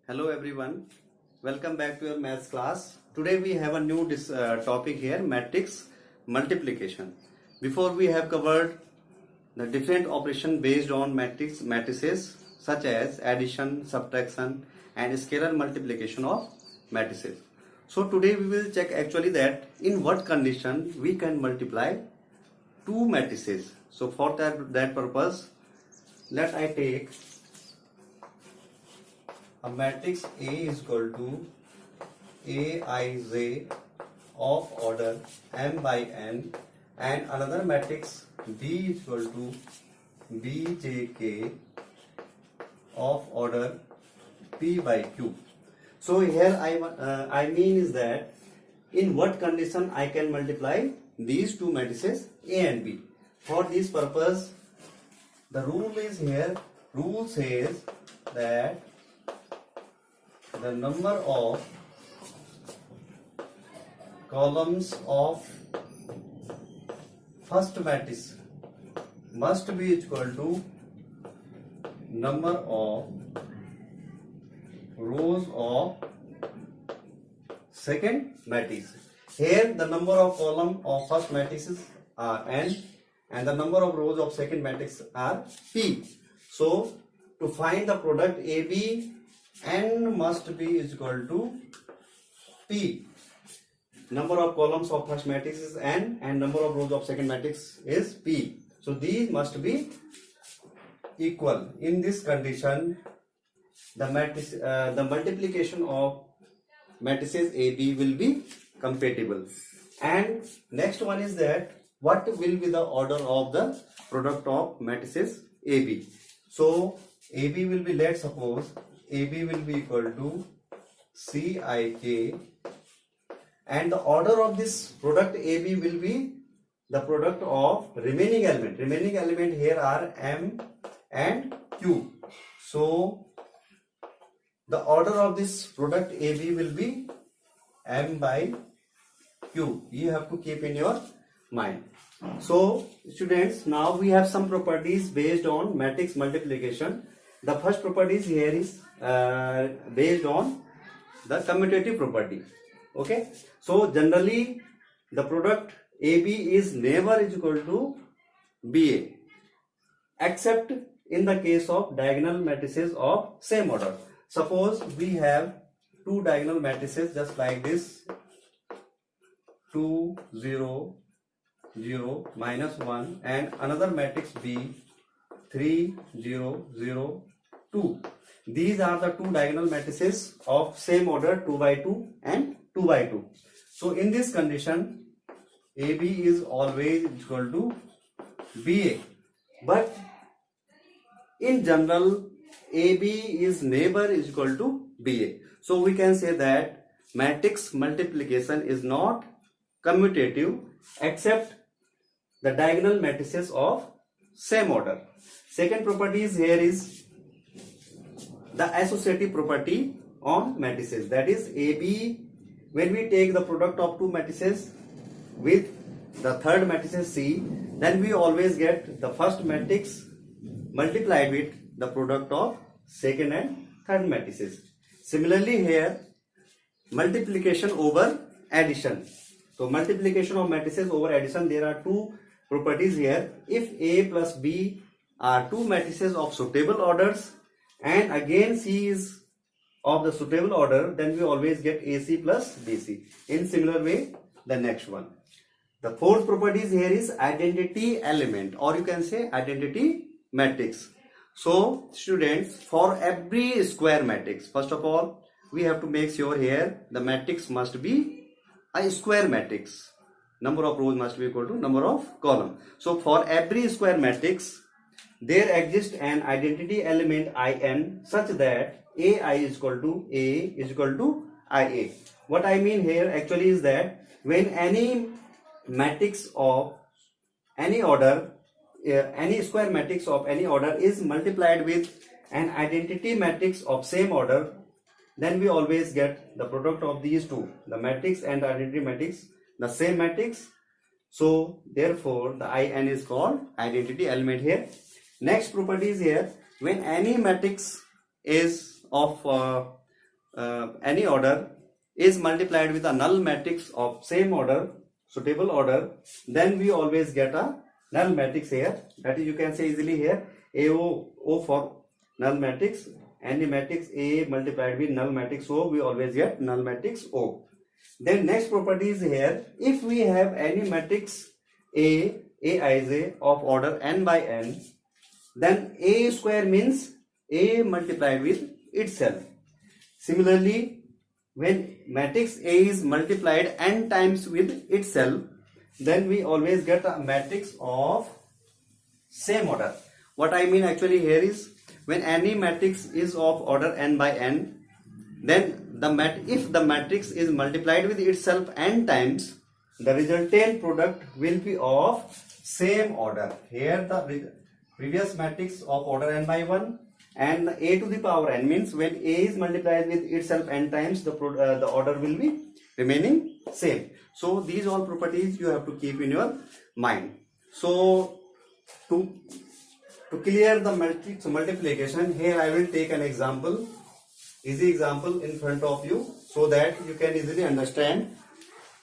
Hello everyone, welcome back to your maths class. Today we have a new topic here, matrix multiplication. Before we have covered the different operation based on matrices such as addition, subtraction and scalar multiplication of matrices. So today we will check actually that in what condition we can multiply two matrices. So for that purpose, let I take a matrix A is equal to Aij of order m by n and another matrix B is equal to Bjk of order p by q. So here I mean is that in what condition I can multiply these two matrices A and B. For this purpose, the rule is here. Rule says that the number of columns of first matrix must be equal to number of rows of second matrix. Here the number of column of first matrices are n and the number of rows of second matrix are p. So to find the product AB, n must be equal to p. Number of columns of first matrix is n and number of rows of second matrix is p. So these must be equal. In this condition, the multiplication of matrices AB will be compatible. And next one is that what will be the order of the product of matrices AB. So AB will be, let's suppose AB will be equal to Cik and the order of this product AB will be the product of remaining element. Remaining element here are M and Q. So the order of this product AB will be M by Q. You have to keep in your mind. So students, now we have some properties based on matrix multiplication. The first properties here is based on the commutative property. Okay, so generally the product AB is never equal to BA except in the case of diagonal matrices of same order. Suppose we have two diagonal matrices just like this, 2 0 0 minus 1 and another matrix B 3 0 0 2. These are the two diagonal matrices of same order 2 by 2 and 2 by 2. So in this condition AB is always equal to BA, but in general AB is never equal to BA. So we can say that matrix multiplication is not commutative except the diagonal matrices of same order. Second property is here is the associative property on matrices, that is AB. When we take the product of two matrices with the third matrix C, then we always get the first matrix multiplied with the product of second and third matrices. Similarly here, multiplication over addition. So multiplication of matrices over addition, there are two properties here. If A plus B are two matrices of suitable orders and again C is of the suitable order, then we always get AC plus BC. In similar way, the next one. The fourth property here is identity element, or you can say identity matrix. So students, for every square matrix, first of all, we have to make sure here the matrix must be a square matrix. Number of rows must be equal to number of columns. So for every square matrix, there exists an identity element In such that AI is equal to IA. What I mean here actually is that when any matrix of any order, any square matrix of any order is multiplied with an identity matrix of same order, then we always get the product of these two, the matrix and the identity matrix, the same matrix. So therefore the In is called identity element here. Next property is here, when any matrix is of any order is multiplied with a null matrix of same order, suitable order, then we always get a null matrix here. That is, you can say easily here O for null matrix. Any matrix A multiplied with null matrix O, we always get null matrix O. Then next property is here, if we have any matrix Aij of order n by n, then A square means A multiplied with itself. Similarly, when matrix A is multiplied n times with itself, then we always get a matrix of same order. What I mean actually here is, when any matrix is of order n by n, then if the matrix is multiplied with itself n times, the resultant product will be of same order. Here the previous matrix of order n by 1 and A to the power n means when A is multiplied with itself n times, the order will be remaining same. So these all properties you have to keep in your mind. So to clear the matrix multiplication, here I will take an example, easy example in front of you, so that you can easily understand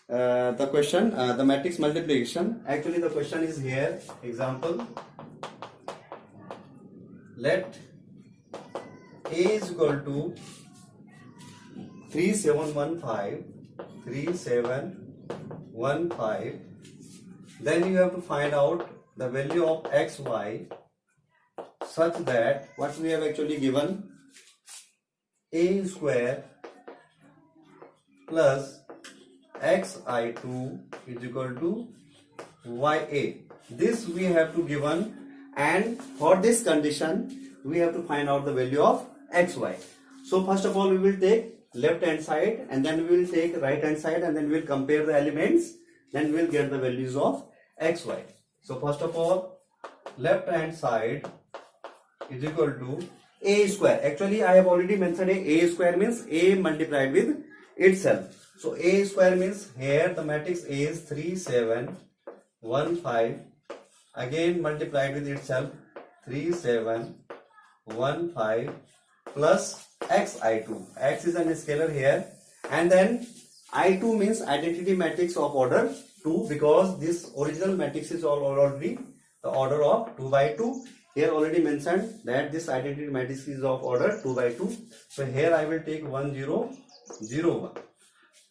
the question, the matrix multiplication. Actually the question is here, example, let A is equal to 3715, then you have to find out the value of xy such that what we have actually given, A square plus xi2 is equal to ya. This we have to given, and for this condition we have to find out the value of xy. So first of all we will take left hand side, and then we will take right hand side, and then we will compare the elements, then we will get the values of xy. So first of all, left hand side is equal to A square. Actually I have already mentioned A square means A multiplied with itself. So A square means here the matrix A is 3715, again multiplied with itself 3715 plus xi2. X is a scalar here, and then I2 means identity matrix of order 2, because this original matrix is already the order of 2 by 2. Here already mentioned that this identity matrix is of order 2 by 2. So here I will take 1 0 0 1.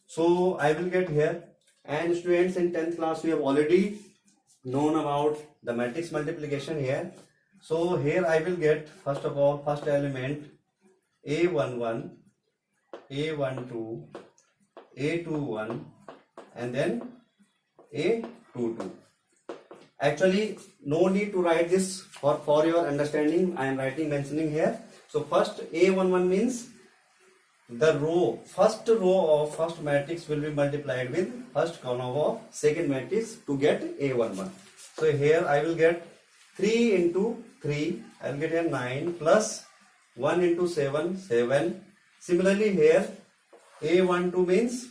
So I will get here, and students in 10th class we have already known about the matrix multiplication here. So here I will get first of all first element A11, A12, A21, and then A22. Actually no need to write this, for your understanding I am mentioning here. So first A11 means the first row of first matrix will be multiplied with first column of second matrix to get A11. So here I will get 3 into 3, I will get here 9 plus 1 into 7, 7. Similarly here A12 means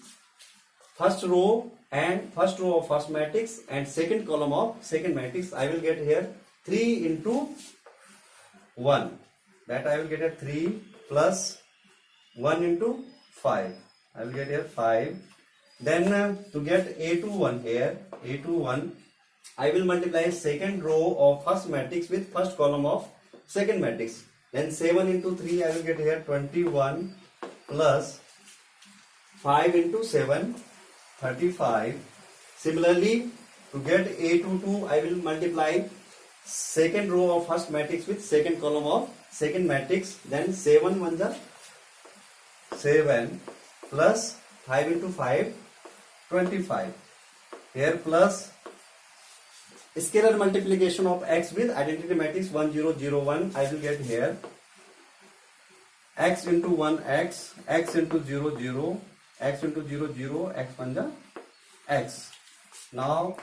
first row of first matrix and second column of second matrix. I will get here 3 into 1, that I will get here 3 plus 1 into 5, I will get here 5. Then to get A21 here, A21, I will multiply second row of first matrix with first column of second matrix. Then 7 into 3, I will get here 21 plus 5 into 7, 35. Similarly, to get A22, I will multiply second row of first matrix with second column of second matrix. Then 7 1 is 7 plus 5 into 5, 25. Here plus scalar multiplication of x with identity matrix 1 0 0 1, I will get here x into 1 x, x into 0 0, x into 0 0, x 1 is x. Now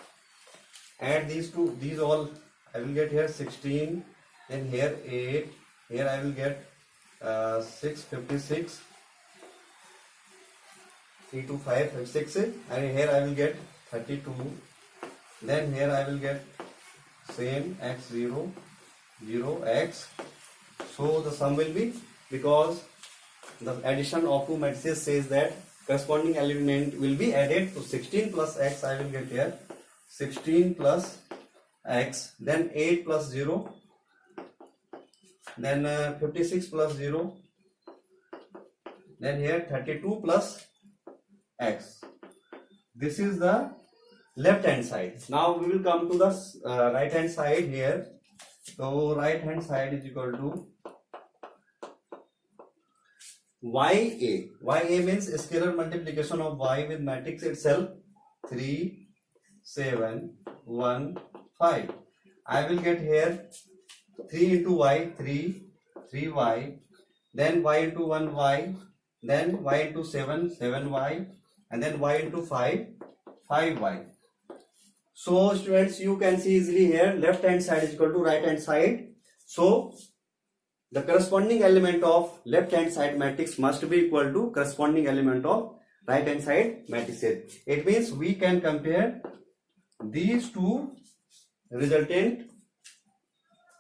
add these two, these all, I will get here 16, then here 8, here I will get 6 56, 3 to 5 56, and here I will get 32. Then here I will get same x 0 0 x. So the sum will be, because the addition of two matrices says that corresponding element will be added. So 16 plus x, I will get here 16 plus x, then 8 plus 0, then 56 plus 0, then here 32 plus x. This is the left hand side. Now we will come to the right hand side here. So right hand side is equal to YA. YA means scalar multiplication of y with matrix itself. 3, 7, 1, 5. I will get here 3 into y, 3y, then y into 1, y, then y into 7, 7y, and then y into 5, 5y. So students, you can see easily here left hand side is equal to right hand side. So the corresponding element of left hand side matrix must be equal to corresponding element of right hand side matrices. It means we can compare these two resultant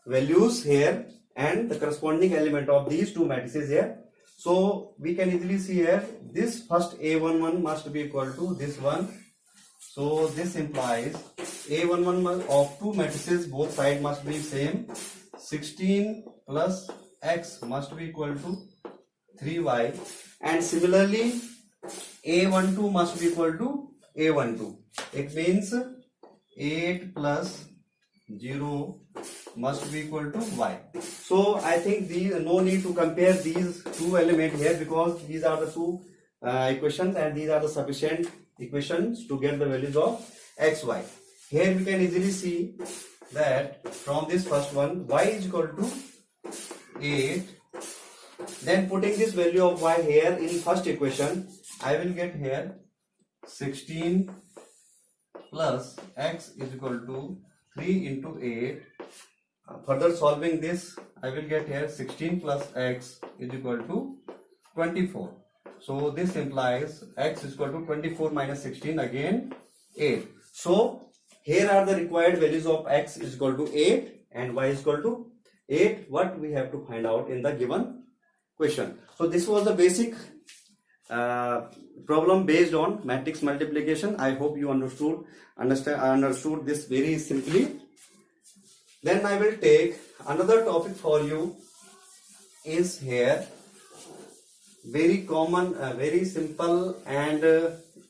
values here and the corresponding element of these two matrices here. So we can easily see here this first A11 must be equal to this one. So this implies A11 of two matrices, both sides must be same. 16 plus x must be equal to 3y, and similarly A12 must be equal to A12. It means 8 plus 0 must be equal to y. So I think these no need to compare these two elements here, because these are the two equations and these are the sufficient equations to get the values of x, y. Here we can easily see that from this first one y is equal to 8. Then putting this value of y here in first equation, I will get here 16 plus x is equal to 3 into 8. Further solving this, I will get here 16 plus x is equal to 24. So this implies x is equal to 24 minus 16, again 8. So here are the required values of x is equal to 8 and y is equal to 8. What we have to find out in the given question. So this was the basic problem based on matrix multiplication. I hope you understood this very simply. Then I will take another topic for you. Is here very common, very simple and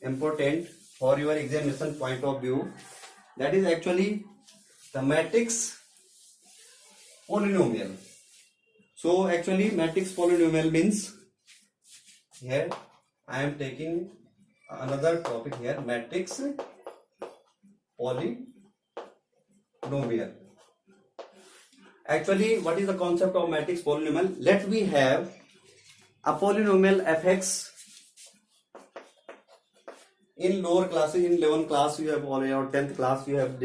important for your examination point of view. That is actually the matrix polynomial. So actually matrix polynomial means, here I am taking another topic here, matrix polynomial. Actually, what is the concept of matrix polynomial? Let we have a polynomial fx. In lower classes, in 11th class you have already, or 10th class you have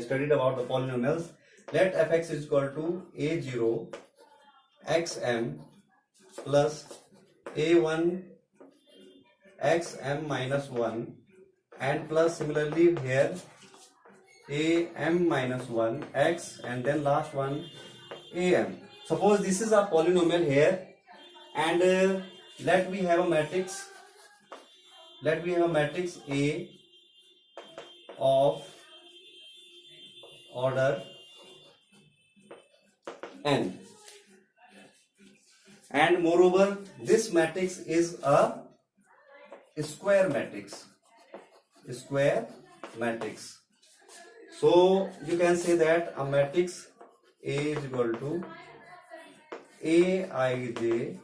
studied about the polynomials. Let fx is equal to a0 xm plus a1 xm minus 1, and plus similarly here am minus 1 x, and then last one am. Suppose this is a polynomial here, and let we have a matrix. Let we have a matrix A of order n, and moreover this matrix is a square matrix. So you can say that a matrix A is equal to Aij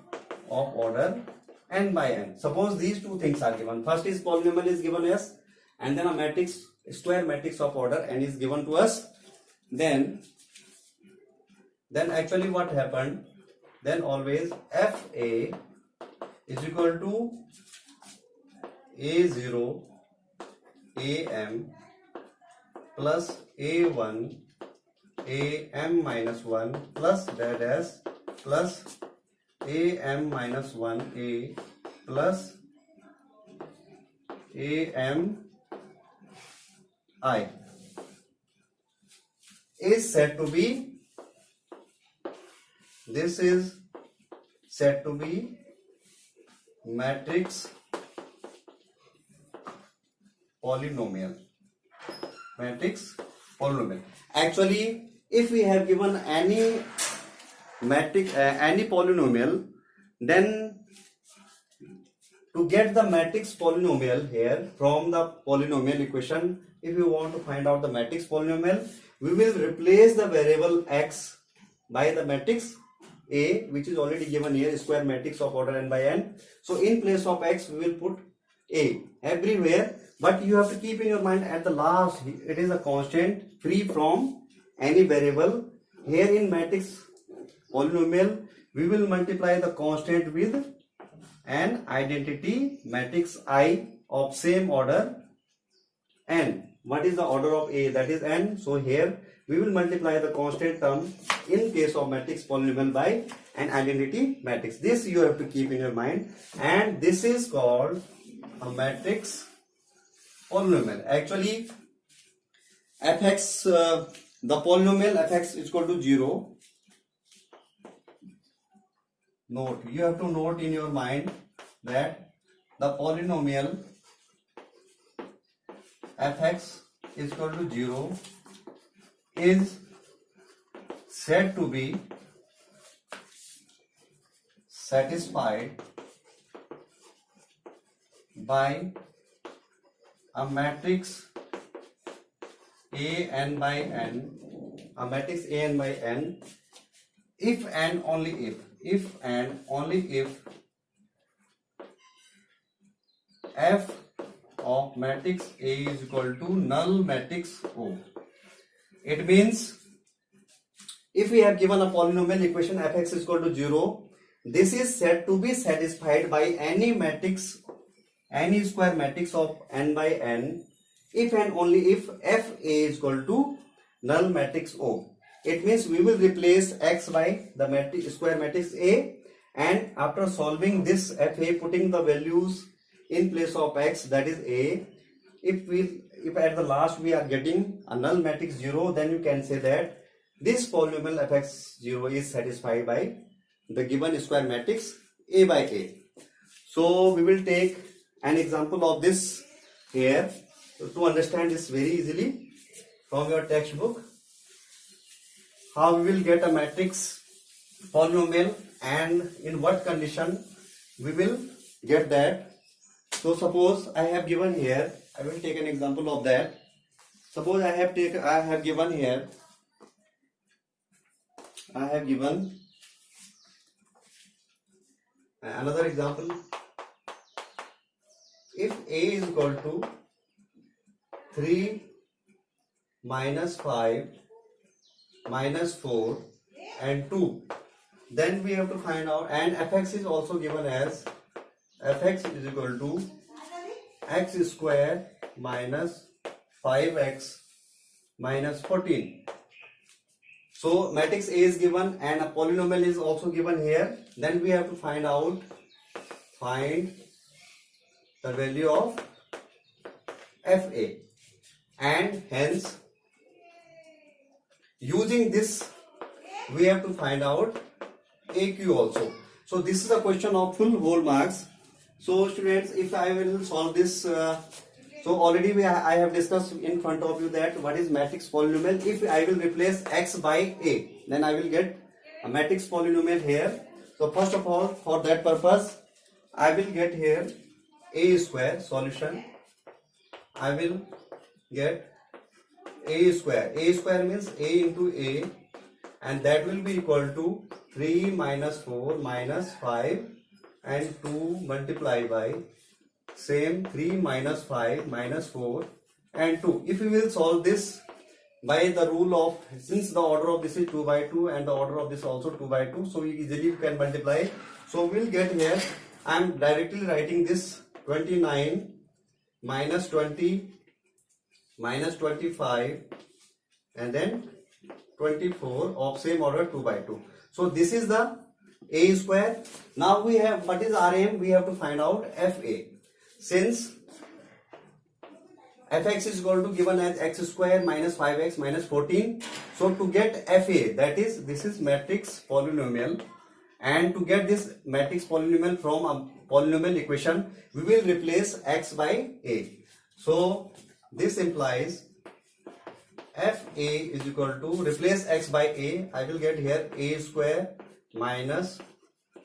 of order n by n. Suppose these two things are given. First is polynomial is given as, and then a matrix, square matrix of order n is given to us. Then actually what happened? Then always fa is equal to a0 am plus a1 am minus 1 plus that as plus am minus 1a plus am I is said to be, this is said to be matrix polynomial. Matrix polynomial. Actually, if we have given any matrix, any polynomial, then to get the matrix polynomial here from the polynomial equation, if you want to find out the matrix polynomial, we will replace the variable x by the matrix A, which is already given here, square matrix of order n by n. So in place of x, we will put A everywhere. But you have to keep in your mind at the last, it is a constant free from any variable. Here in matrix polynomial, we will multiply the constant with an identity matrix I of same order n. What is the order of A? That is n. So here we will multiply the constant term in case of matrix polynomial by an identity matrix. This you have to keep in your mind, and this is called a matrix polynomial. Actually, fx, the polynomial fx is equal to 0. Note, you have to note in your mind that the polynomial fx is equal to 0 is said to be satisfied by a matrix A n by n, a matrix A n by n, if and only if and only if f of matrix A is equal to null matrix O. It means if we have given a polynomial equation fx is equal to 0, this is said to be satisfied by any matrix, any square matrix of n by n, if and only if f A is equal to null matrix O. It means we will replace x by the matrix, square matrix A, and after solving this f A, putting the values in place of x, that is A, if at the last we are getting a null matrix 0, then you can say that this polynomial fx 0 is satisfied by the given square matrix A by A. So we will take an example of this here to understand this very easily from your textbook, how we will get a matrix polynomial and in what condition we will get that. So suppose I have given here, I will take an example of that. Suppose I have given here, I have given another example. If A is equal to 3 minus 5 minus 4 and 2, then we have to find out, and fx is also given as fx is equal to x square minus 5x minus 14. So matrix A is given and a polynomial is also given here. Then we have to find the value of fa, and hence using this we have to find out aq also. So this is a question of full whole marks. So students, if I will solve this, so already I have discussed in front of you that what is matrix polynomial. If I will replace x by a, then I will get a matrix polynomial here. So first of all, for that purpose, I will get here a square solution. I will get a square. A square means a into a, and that will be equal to 3 minus 4 minus 5 and 2 multiplied by same 3 minus 5 minus 4 and 2. If we will solve this by the rule of, since the order of this is 2 by 2 and the order of this also 2 by 2, so easily you can multiply. So we will get here, I am directly writing this 29 minus 20 minus 25 and then 24 of same order 2 by 2. So this is the a square. Now we have, what is Rm? We have to find out fa. Since fx is equal to given as x square minus 5x minus 14. So to get fa, that is, this is matrix polynomial, and to get this matrix polynomial from a polynomial equation, we will replace x by a. So this implies fa is equal to, replace x by a, I will get here a square minus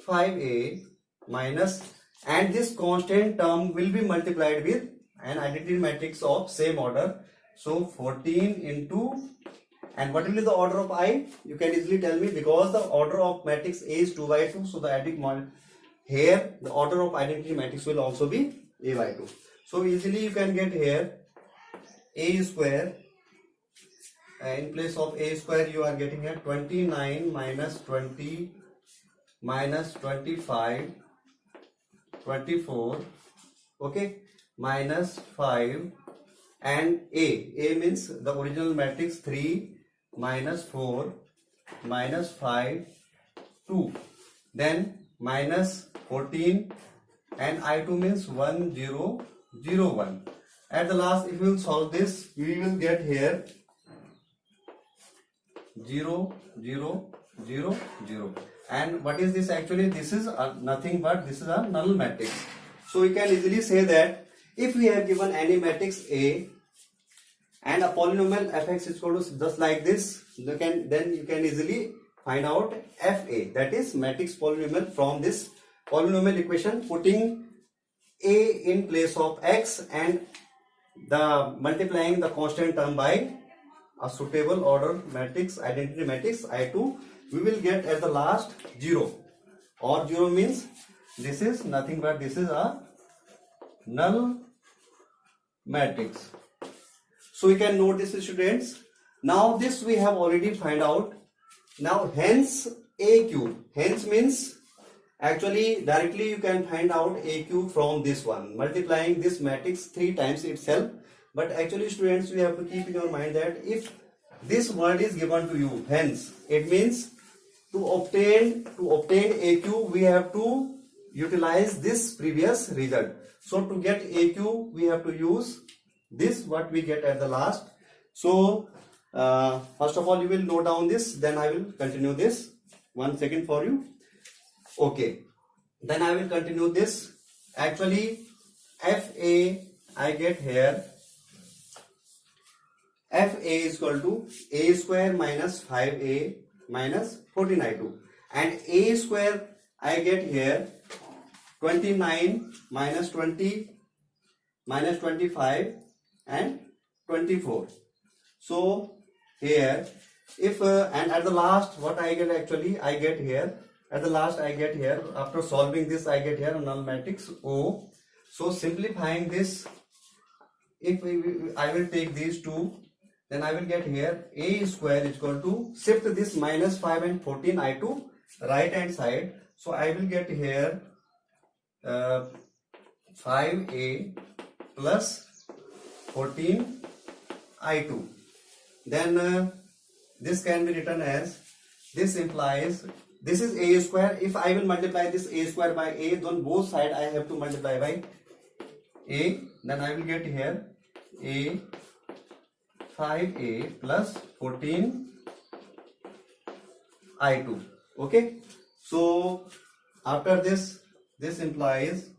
5a minus, and this constant term will be multiplied with an identity matrix of same order. So 14 into, and what will be the order of I? You can easily tell me, because the order of matrix A is 2 by 2. So the identity model here, the order of identity matrix will also be A by 2. So easily you can get here A square, in place of A square you are getting here 29 minus 20 minus 25 24, okay, minus 5, and A means the original matrix 3 minus 4 minus 5 2, then minus 14, and I2 means 1 0 0 1. At the last, if we will solve this, we will get here 0 0 0 0. And what is this actually? This is nothing but this is a null matrix. So we can easily say that if we have given any matrix A and a polynomial fx is equal to just like this, then you can easily find out fa, that is matrix polynomial from this polynomial equation, putting a in place of x and the multiplying the constant term by a suitable order matrix, identity matrix I2, we will get at the last 0, or 0 means this is nothing but this is a null matrix. So we can note this, students. Now this we have already find out. Now hence a cube, hence means actually directly you can find out a cube from this one, multiplying this matrix 3 times itself. But actually students, we have to keep in your mind that if this word is given to you, hence it means to obtain a cube we have to utilize this previous result. So to get a cube we have to use this what we get at the last. So first of all you will note down this, then I will continue this. 1 second for you. Okay, then I will continue this. Actually fa I get here, fa is equal to a square minus 5a minus 14i2, and a square I get here 29 minus 20 minus 25 and 24. So here if and at the last what I get, actually I get here at the last I get here, after solving this I get here a null matrix O. So simplifying this, if I will take these two, then I will get here a square is equal to, shift this minus 5 and 14i to right hand side. So I will get here 5a plus 14i2. Then this can be written as, this implies this is a square. If I will multiply this a square by a, then both sides I have to multiply by a, then I will get here a 5a plus 14i2. Okay, so after this implies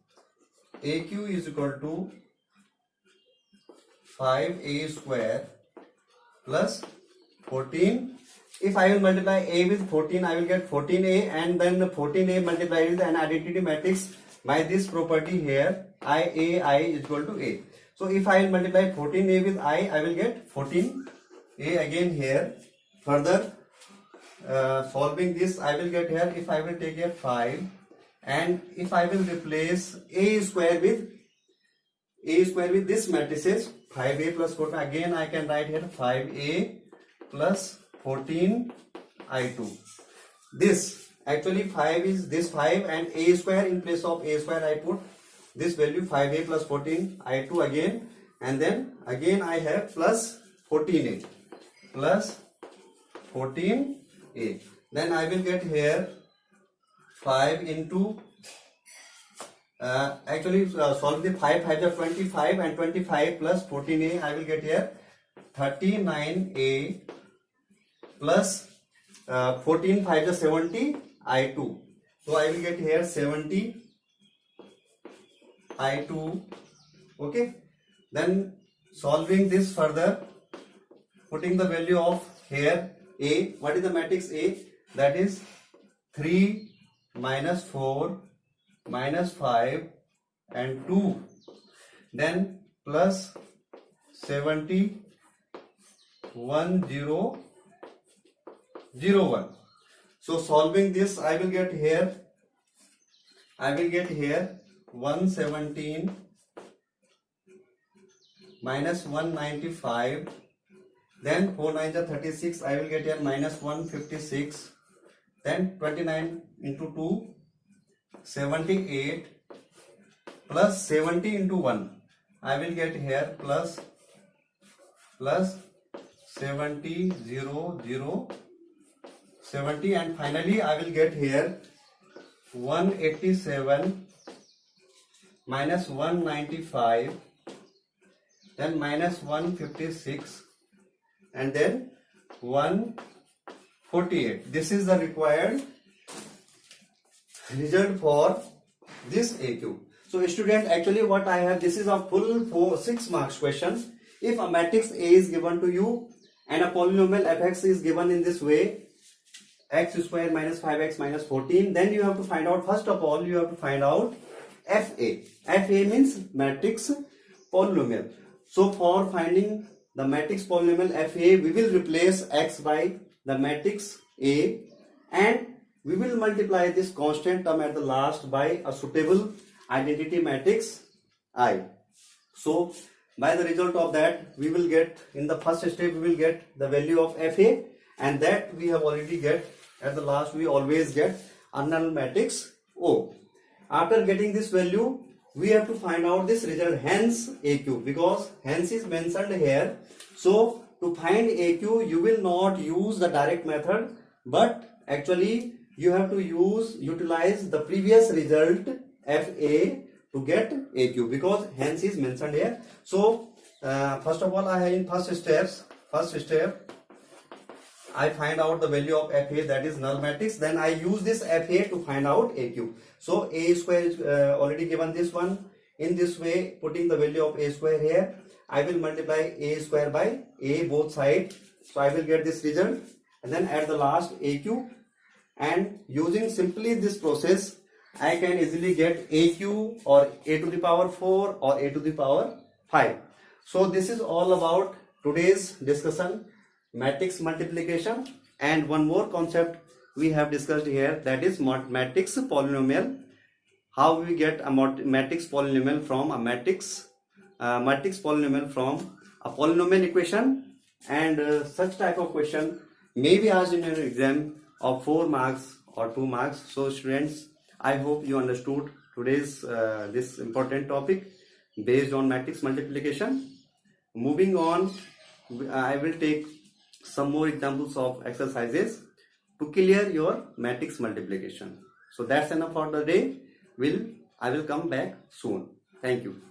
aq is equal to 5a square plus 14. If I will multiply a with 14, I will get 14a, and then 14a multiplied with an identity matrix by this property here, I is equal to a. So if I will multiply 14a with I will get 14a again here. Further solving this, I will get here, if I will take here 5, and if I will replace a square with this matrices 5a plus 14, again I can write here 5a plus 14i2. This actually 5 is this 5, and a square, in place of a square I put this value 5a plus 14i2 again, and then again I have plus 14a plus 14a. Then I will get here 5 into solve the 5 are 25, and 25 plus 14a I will get here 39a plus 14 5 is 70 i2, So I will get here 70 I2. Okay. Then solving this further, putting the value of here A. What is the matrix A? That is 3 minus 4 minus 5 and 2. Then plus 70 1 0 0 1. So solving this, I will get here 117 minus 195. Then 4 9 are 36. I will get here minus 156. Then 29 into 2, 78 plus 70 into 1. I will get here plus 70 0 0 70, and finally I will get here 187 minus 195, then minus 156, and then 148. This is the required result for this AQ. So student, actually what I have, this is a full 6 marks question. If a matrix A is given to you and a polynomial fx is given in this way, x square minus 5x minus 14, then you have to find out, first of all you have to find out FA. FA means matrix polynomial. So for finding the matrix polynomial FA, we will replace x by the matrix A and we will multiply this constant term at the last by a suitable identity matrix I. So by the result of that, we will get, in the first step we will get the value of FA, and that we have already get. At the last we always get a null matrix O. After getting this value, we have to find out this result, hence AQ, because hence is mentioned here. So to find AQ, you will not use the direct method, but actually you have to utilize the previous result FA to get AQ, because hence is mentioned here. So first of all, I have in first step I find out the value of FA, that is null matrix. Then I use this FA to find out AQ. So A square is already given, this one. In this way, putting the value of A square here, I will multiply A square by A both sides. So I will get this result, and then at the last AQ, and using simply this process, I can easily get AQ or A to the power 4 or A to the power 5. So this is all about today's discussion, matrix multiplication. And one more concept we have discussed here, that is matrix polynomial. How we get a matrix polynomial from a matrix polynomial from a polynomial equation, and such type of question may be asked in an exam of 4 marks or 2 marks. So students, I hope you understood today's this important topic based on matrix multiplication. Moving on, I will take some more examples of exercises to clear your matrix multiplication. So that's enough for the day. I will come back soon. Thank you.